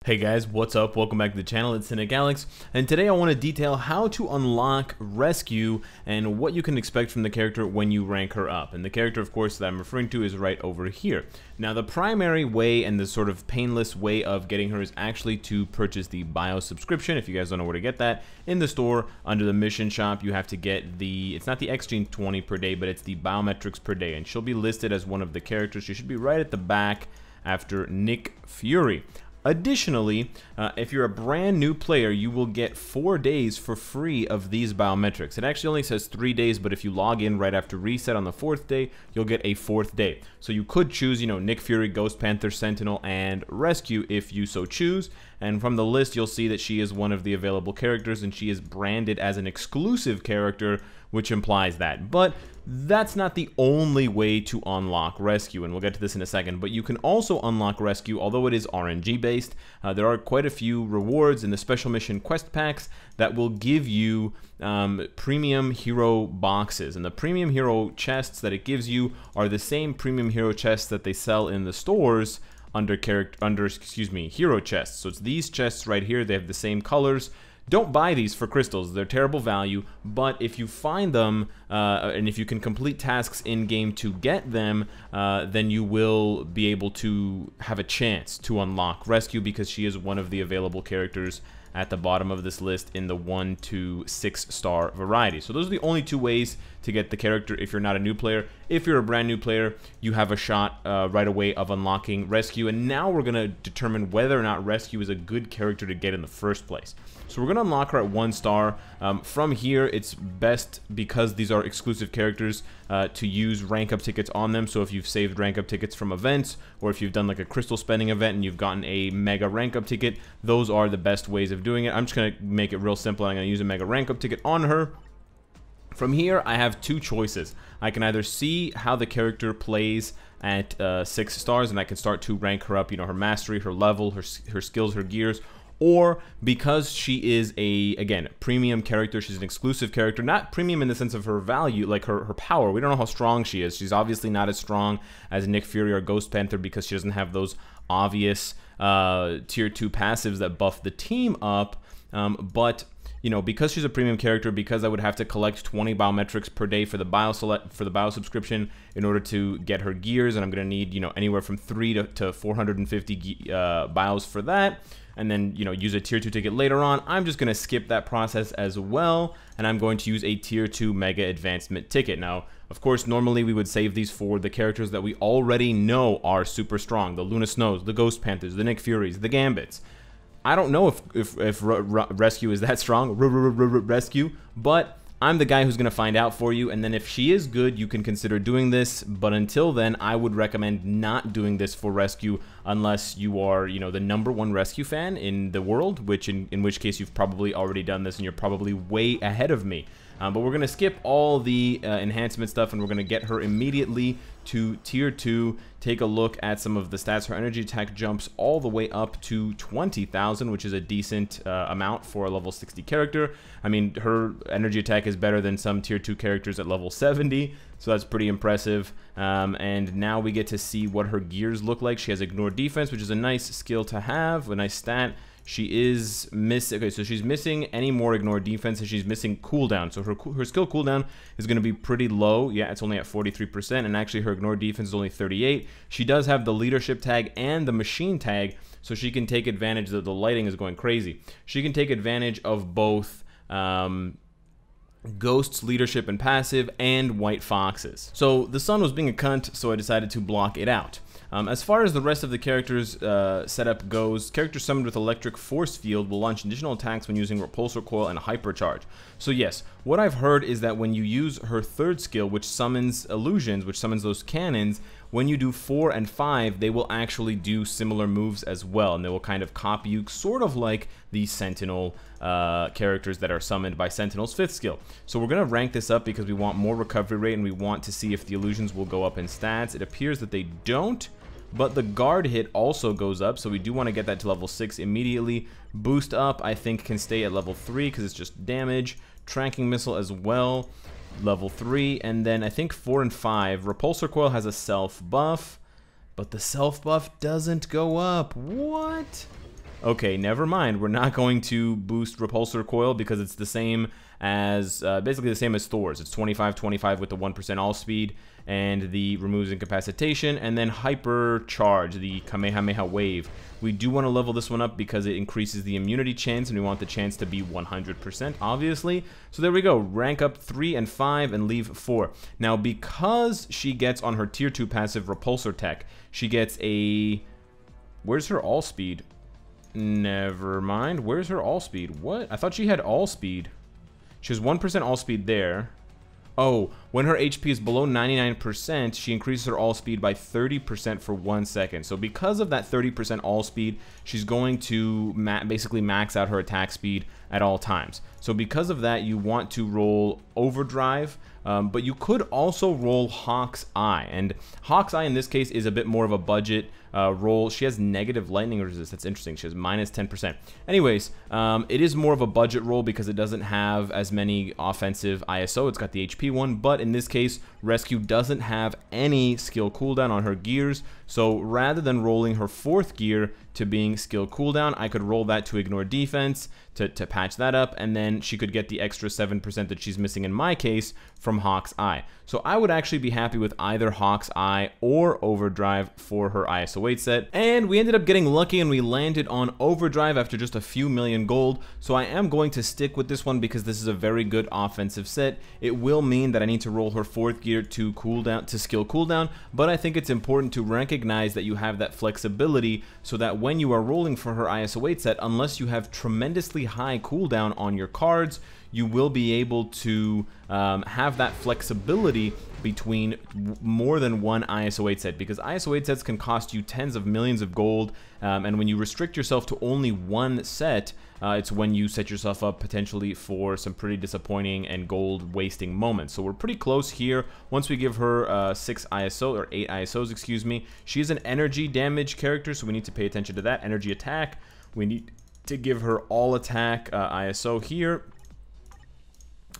Hey guys, what's up? Welcome back to the channel. It's Cynicalex, and today I want to detail how to unlock Rescue and what you can expect from the character when you rank her up. And the character, of course, that I'm referring to is right over here. Now, the primary way and the sort of painless way of getting her is actually to purchase the bio subscription. If you guys don't know where to get that, in the store under the mission shop, you have to get the, it's not the XG 20 per day, but it's the biometrics per day, and she'll be listed as one of the characters. She should be right at the back after Nick Fury. Additionally, if you're a brand new player, you will get 4 days for free of these biometrics. It actually only says 3 days, but if you log in right after reset on the 4th day, you'll get a 4th day. So you could choose, Nick Fury, Ghost Panther, Sentinel, and Rescue if you so choose. And from the list, you'll see that she is one of the available characters, and she is branded as an exclusive character, which implies that. But that's not the only way to unlock Rescue, and we'll get to this in a second. But you can also unlock Rescue, although it is RNG based. There are quite a few rewards in the special mission quest packs that will give you premium hero boxes, and the premium hero chests that it gives you are the same premium hero chests that they sell in the stores under hero chests. So it's these chests right here. They have the same colors. Don't buy these for crystals. They're terrible value, but if you find them and if you can complete tasks in game to get them, then you will be able to have a chance to unlock Rescue, because she is one of the available characters at the bottom of this list in the 1 to 6 star variety. So those are the only two ways to get the character if you're not a new player. If you're a brand new player, you have a shot right away of unlocking Rescue, and now we're gonna determine whether or not Rescue is a good character to get in the first place. So we're gonna unlock her at 1 star. From here, it's best, because these are exclusive characters, to use rank up tickets on them. So if you've saved rank up tickets from events, or if you've done like a crystal spending event and you've gotten a mega rank up ticket, those are the best ways of doing it. I'm just gonna make it real simple. I'm gonna use a mega rank up ticket on her. From here, I have two choices. I can either see how the character plays at 6 stars, and I can start to rank her up, her mastery, her level, her skills, her gears. Or because she is again, premium character, she's an exclusive character, not premium in the sense of her value, like her power. We don't know how strong she is. She's obviously not as strong as Nick Fury or Ghost Panther, because she doesn't have those obvious tier 2 passives that buff the team up. But because she's a premium character, because I would have to collect 20 biometrics per day for the bio subscription in order to get her gears, and I'm gonna need anywhere from 3 to 450 bios for that, and then use a tier 2 ticket later on. I'm just gonna skip that process as well, and I'm going to use a tier 2 mega advancement ticket. Now, of course, normally we would save these for the characters that we already know are super strong: the Luna Snows, the Ghost Panthers, the Nick Furies, the Gambits. I don't know if Rescue is that strong, Rescue, but I'm the guy who's going to find out for you. And then if she is good, you can consider doing this. But until then, I would recommend not doing this for Rescue unless you are, the #1 Rescue fan in the world, which in which case you've probably already done this and you're probably way ahead of me. But we're going to skip all the enhancement stuff, and we're going to get her immediately to tier 2, take a look at some of the stats. Her energy attack jumps all the way up to 20,000, which is a decent amount for a level 60 character. I mean, her energy attack is better than some tier 2 characters at level 70, so that's pretty impressive. And now we get to see what her gears look like. She has Ignore Defense, which is a nice skill to have, a nice stat. She is missing, okay, so she's missing any more Ignore Defense, and she's missing cooldown. So her skill cooldown is going to be pretty low. Yeah, it's only at 43%, and actually her Ignore Defense is only 38. She does have the Leadership tag and the Machine tag, so she can take advantage. The lighting is going crazy. She can take advantage of both Ghost's leadership and passive, and White Fox's. So the sun was being a cunt, so I decided to block it out. As far as the rest of the character's setup goes, characters summoned with Electric Force Field will launch additional attacks when using Repulsor Coil and Hypercharge. So yes, what I've heard is that when you use her 3rd skill, which summons illusions, which summons those cannons, when you do 4 and 5, they will actually do similar moves as well, and they will kind of copy you, sort of like the Sentinel characters that are summoned by Sentinel's 5th skill. So we're going to rank this up because we want more recovery rate, and we want to see if the illusions will go up in stats. It appears that they don't, but the guard hit also goes up, so we do want to get that to level 6 immediately. Boost up, I think, can stay at level 3 because it's just damage. Tracking Missile as well, level 3, and then I think 4 and 5. Repulsor Coil has a self buff, but the self buff doesn't go up. What? Okay, never mind. We're not going to boost Repulsor Coil because it's the same as, basically the same as Thor's. It's 25-25 with the 1% all speed and the removes incapacitation, and then Hypercharge, the Kamehameha Wave. We do want to level this one up because it increases the immunity chance, and we want the chance to be 100%, obviously. So there we go. Rank up 3 and 5 and leave 4. Now, because she gets on her Tier 2 passive Repulsor Tech, she gets a... Where's her all speed? Never mind. Where's her all speed? What? I thought she had all speed. She has 1% all speed there. Oh, when her HP is below 99%, she increases her all speed by 30% for 1 second. So because of that 30% all speed, she's going to basically max out her attack speed at all times. So because of that, you want to roll Overdrive, but you could also roll Hawk's Eye. And Hawk's Eye in this case is a bit more of a budget roll. She has negative lightning resist. That's interesting. She has minus 10%. Anyways, it is more of a budget roll because it doesn't have as many offensive ISO. It's got the HP one, but in this case, Rescue doesn't have any skill cooldown on her gears. So rather than rolling her 4th gear to being skill cooldown, I could roll that to ignore defense to patch that up, and then she could get the extra 7% that she's missing in my case from Hawk's Eye. So I would actually be happy with either Hawk's Eye or Overdrive for her ISO 8 set. And we ended up getting lucky and we landed on Overdrive after just a few million gold. So I am going to stick with this one because this is a very good offensive set. It will mean that I need to roll her 4th gear to cooldown, to skill cooldown, but I think it's important to recognize that you have that flexibility so that when you are rolling for her ISO 8 set, unless you have tremendously high cooldown on your cards, you will be able to have that flexibility between more than one ISO 8 set, because ISO 8 sets can cost you tens of millions of gold, and when you restrict yourself to only one set, it's when you set yourself up potentially for some pretty disappointing and gold wasting moments. So we're pretty close here. Once we give her 6 ISO, or 8 ISOs, excuse me, she is an energy damage character, so we need to pay attention to that. Energy attack, we need to give her all attack ISO here.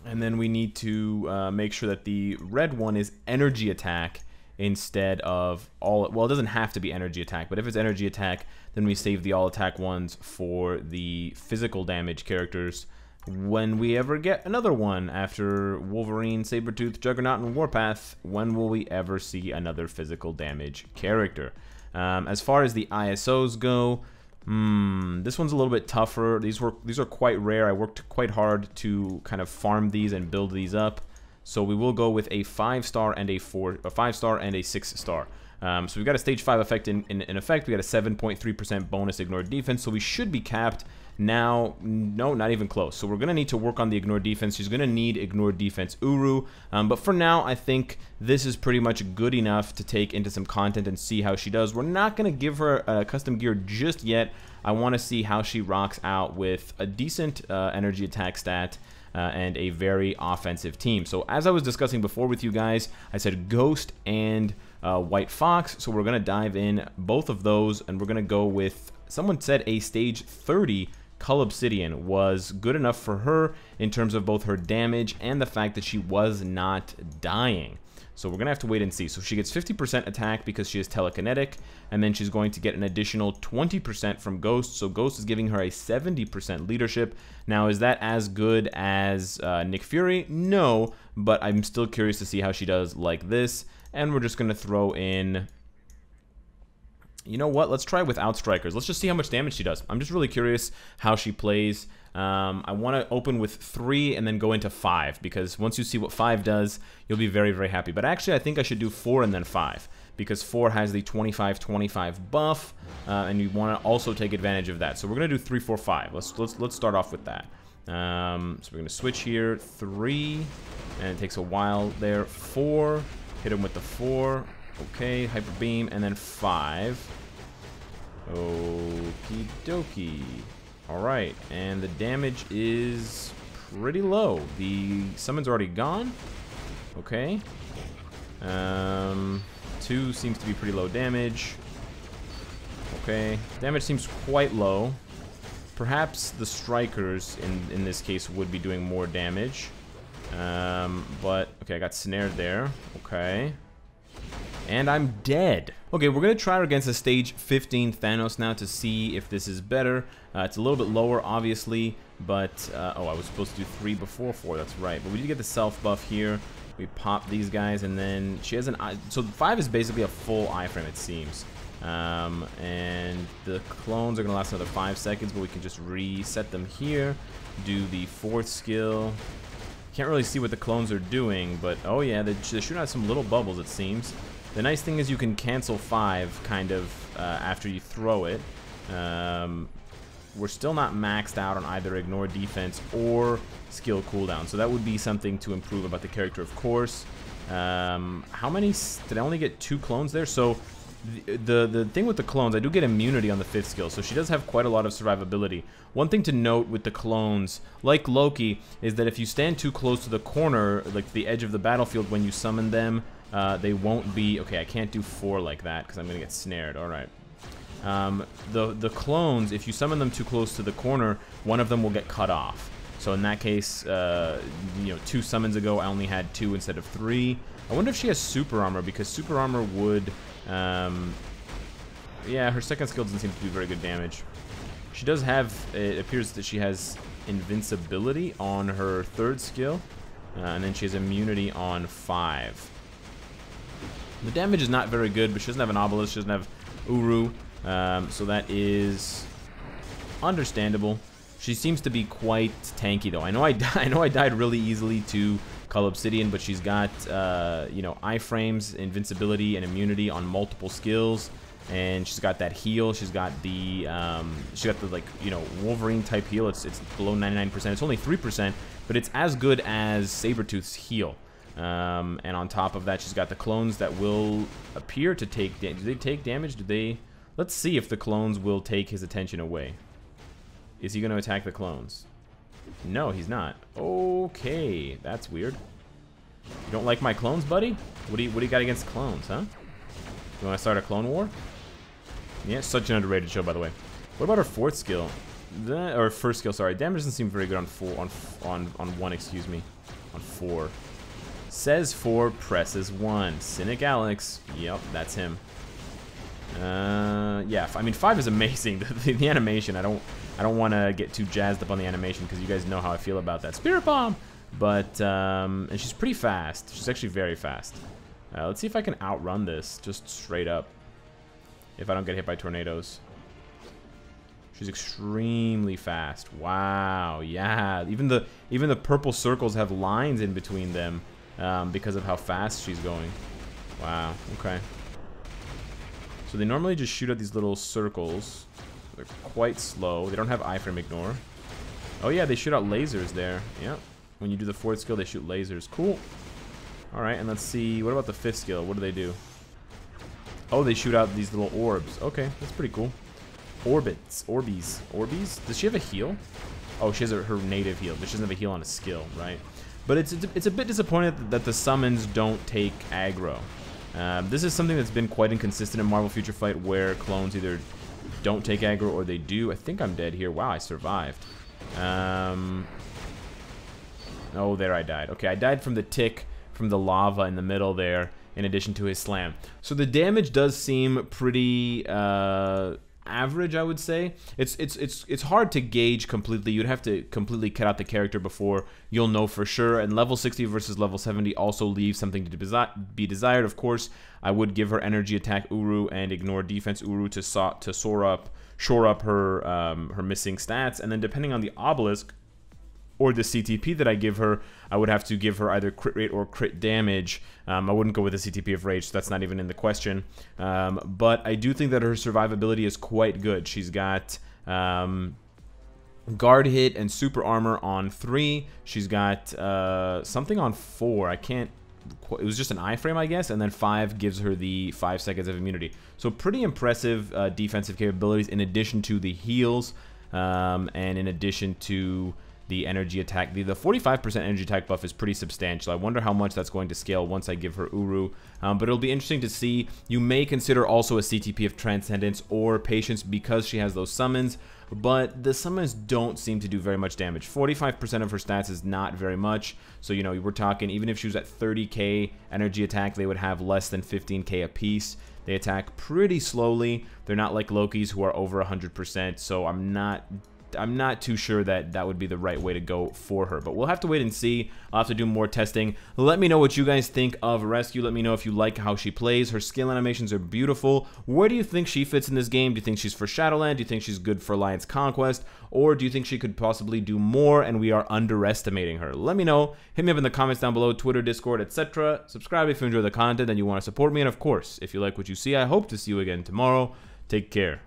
And then we need to make sure that the red one is energy attack instead of all. Well, it doesn't have to be energy attack, but if it's energy attack, then we save the all attack ones for the physical damage characters when we ever get another one after Wolverine, Sabretooth, Juggernaut, and Warpath. When will we ever see another physical damage character? As far as the ISOs go, this one's a little bit tougher. These are quite rare. I worked quite hard to kind of farm these and build these up. So we will go with a 5-star and a 5-star and a 6-star. So we've got a stage 5 effect in effect. We got a 7.3% bonus ignore defense. So we should be capped now. No, not even close. So we're gonna need to work on the ignore defense. She's gonna need ignore defense Uru. But for now, I think this is pretty much good enough to take into some content and see how she does. We're not gonna give her a custom gear just yet. I want to see how she rocks out with a decent energy attack stat and a very offensive team. So as I was discussing before with you guys, I said Ghost and White Fox. So we're gonna dive in both of those, and we're gonna go with, someone said a stage 30 Cull Obsidian was good enough for her in terms of both her damage and the fact that she was not dying. So we're going to have to wait and see. So she gets 50% attack because she is telekinetic, and then she's going to get an additional 20% from Ghost. So Ghost is giving her a 70% leadership. Now, is that as good as Nick Fury? No, but I'm still curious to see how she does like this. And we're just going to throw in... You know what? Let's try without strikers. Let's just see how much damage she does. I'm just really curious how she plays. I want to open with 3 and then go into 5, because once you see what 5 does, you'll be very, very happy. But actually, I think I should do 4 and then 5, because 4 has the 25-25 buff, and you want to also take advantage of that. So we're gonna do 3, 4, 5. Let's start off with that. So we're gonna switch here. 3, and it takes a while there. 4, hit him with the 4. Okay, Hyper Beam, and then 5. Okie dokie. Alright, and the damage is pretty low. The summon's already gone. Okay. 2 seems to be pretty low damage. Okay. Damage seems quite low. Perhaps the strikers in this case would be doing more damage. But, okay, I got snared there. Okay. And I'm dead. Okay, we're going to try her against a stage 15 Thanos now to see if this is better. It's a little bit lower, obviously, but... oh, I was supposed to do 3 before 4, that's right. But we did get the self buff here. We pop these guys, and then she has an eye... So 5 is basically a full iframe, it seems. And the clones are going to last another 5 seconds, but we can just reset them here. Do the 4th skill. Can't really see what the clones are doing, but oh yeah, they're shooting out some little bubbles, it seems. The nice thing is you can cancel 5 kind of after you throw it. We're still not maxed out on either ignore defense or skill cooldown, so that would be something to improve about the character, of course. How many? Did I only get 2 clones there? So the thing with the clones, I do get immunity on the 5th skill, so she does have quite a lot of survivability. One thing to note with the clones, like Loki, is that if you stand too close to the corner, like the edge of the battlefield when you summon them, they won't be... Okay, I can't do 4 like that because I'm going to get snared. Alright. The clones, if you summon them too close to the corner, one of them will get cut off. So in that case, you know, 2 summons ago, I only had 2 instead of 3. I wonder if she has super armor, because super armor would... yeah, her 2nd skill doesn't seem to do very good damage. She does have... It appears that she has invincibility on her 3rd skill, and then she has immunity on 5. The damage is not very good, but she doesn't have an obelisk, she doesn't have Uru, so that is understandable. She seems to be quite tanky, though. I know I died really easily to Cull Obsidian, but she's got you know, iframes, invincibility, and immunity on multiple skills, and she's got that heal. She's got the like, you know, Wolverine type heal. It's below 99%. It's only 3%, but it's as good as Sabretooth's heal. And on top of that, she's got the clones that will appear to take damage. Do they take damage? Do they? Let's see if the clones will take his attention away. Is he going to attack the clones? No, he's not. Okay, that's weird. You don't like my clones, buddy? What do you got against clones, huh? You want to start a clone war? Yeah, such an underrated show, by the way. What about her 4th skill? Or 1st skill, sorry. Damage doesn't seem very good on 1, excuse me. On 4. Says 4, presses 1. Cynicalex. Yep, that's him. Yeah, I mean 5 is amazing. The animation, I don't want to get too jazzed up on the animation because you guys know how I feel about that Spirit Bomb. But and she's pretty fast. She's actually very fast. Let's see if I can outrun this just straight up. If I don't get hit by tornadoes. She's extremely fast. Wow. Yeah. Even the purple circles have lines in between them because of how fast she's going. Wow. Okay. So they normally just shoot at these little circles. They're quite slow. They don't have iframe ignore. Oh yeah, they shoot out lasers there. Yep. When you do the 4th skill, they shoot lasers. Cool. Alright, and let's see. What about the 5th skill? What do they do? Oh, they shoot out these little orbs. Okay, that's pretty cool. Orbits. Orbies. Orbies? Does she have a heal? Oh, she has her native heal, but she doesn't have a heal on a skill, right? But it's a bit disappointing that the summons don't take aggro. This is something that's been quite inconsistent in Marvel Future Fight, where clones either don't take aggro or they do. I think I'm dead here. Wow, I survived. Oh, there I died. Okay, I died from the tick from the lava in the middle there, in addition to his slam. So the damage does seem pretty average, I would say. It's hard to gauge completely. You'd have to completely cut out the character before you'll know for sure. And level 60 versus level 70 also leaves something to be desired. Of course, I would give her energy attack Uru and ignore defense Uru to shore up her missing stats. And then depending on the obelisk or the CTP that I give her, I would have to give her either crit rate or crit damage. I wouldn't go with a CTP of Rage, so that's not even in the question. But I do think that her survivability is quite good. She's got guard hit and super armor on 3. She's got something on 4. I can't... It was just an iframe, I guess, and then 5 gives her the 5 seconds of immunity. So pretty impressive defensive capabilities in addition to the heals, and in addition to the energy attack. The 45% energy attack buff is pretty substantial. I wonder how much that's going to scale once I give her Uru. But it'll be interesting to see. You may consider also a CTP of Transcendence or Patience because she has those summons, but the summons don't seem to do very much damage. 45% of her stats is not very much, so you know, we're talking, even if she was at 30k energy attack, they would have less than 15k apiece. They attack pretty slowly. They're not like Loki's who are over 100%, so I'm not too sure that that would be the right way to go for her, but we'll have to wait and see. I'll have to do more testing. Let me know what you guys think of Rescue. Let me know if you like how she plays. Her skill animations are beautiful. Where do you think she fits in this game? Do you think she's for Shadowland? Do you think she's good for Alliance Conquest? Or do you think she could possibly do more and we are underestimating her? Let me know. Hit me up in the comments down below, Twitter, Discord, etc. Subscribe if you enjoy the content and you want to support me. And of course, if you like what you see, I hope to see you again tomorrow. Take care.